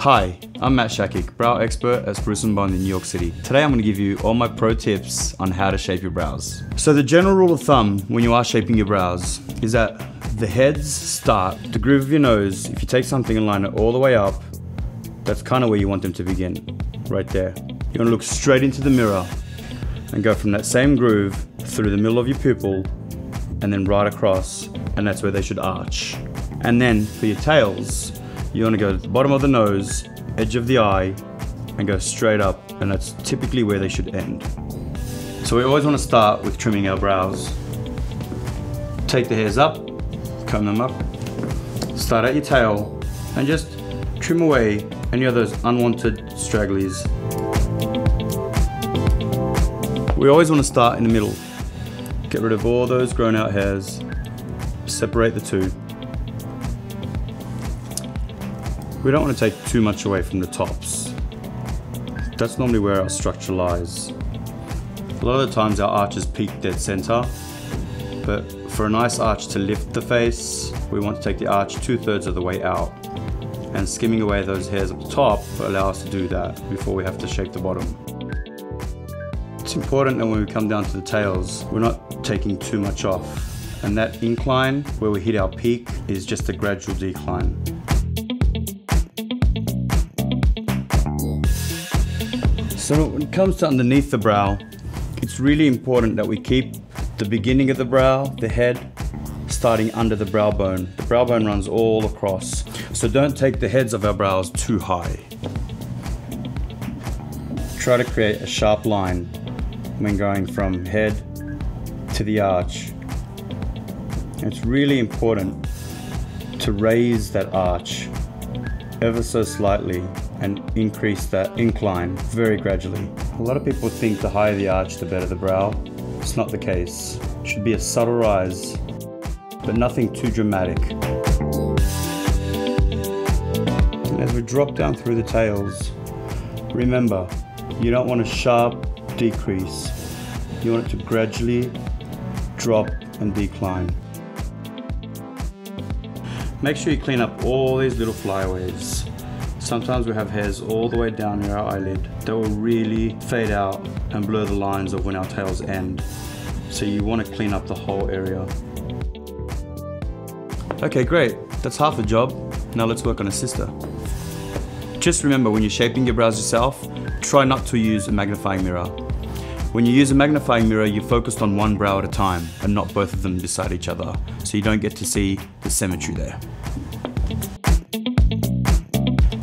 Hi, I'm Matt Shakik, brow expert at Spruce & Bond in New York City. Today I'm going to give you all my pro tips on how to shape your brows. So the general rule of thumb when you are shaping your brows is that the heads start, the groove of your nose, if you take something and line it all the way up, that's kind of where you want them to begin, right there. You want to look straight into the mirror and go from that same groove through the middle of your pupil and then right across, and that's where they should arch. And then for your tails, you want to go to the bottom of the nose, edge of the eye, and go straight up, and that's typically where they should end. So we always want to start with trimming our brows. Take the hairs up, comb them up, start at your tail, and just trim away any of those unwanted stragglies. We always want to start in the middle. Get rid of all those grown out hairs, separate the two. We don't want to take too much away from the tops. That's normally where our structure lies. A lot of the times our arches peak dead center, but for a nice arch to lift the face, we want to take the arch 2/3 of the way out. And skimming away those hairs at the top will allow us to do that before we have to shape the bottom. It's important that when we come down to the tails, we're not taking too much off. And that incline, where we hit our peak, is just a gradual decline. So when it comes to underneath the brow, it's really important that we keep the beginning of the brow, the head, starting under the brow bone. The brow bone runs all across. So don't take the heads of our brows too high. Try to create a sharp line when going from head to the arch. And it's really important to raise that arch ever so slightly and increase that incline very gradually. A lot of people think the higher the arch, the better the brow. It's not the case. It should be a subtle rise, but nothing too dramatic. And as we drop down through the tails, remember, you don't want a sharp decrease. You want it to gradually drop and decline. Make sure you clean up all these little flyaways. Sometimes we have hairs all the way down near our eyelid that will really fade out and blur the lines of when our tails end. So you want to clean up the whole area. Okay, great. That's half the job. Now let's work on a sister. Just remember, when you're shaping your brows yourself, try not to use a magnifying mirror. When you use a magnifying mirror, you're focused on one brow at a time and not both of them beside each other. So you don't get to see the symmetry there.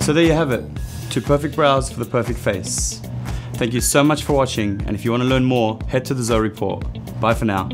So there you have it, 2 perfect brows for the perfect face. Thank you so much for watching, and if you want to learn more, head to the Zoe Report. Bye for now.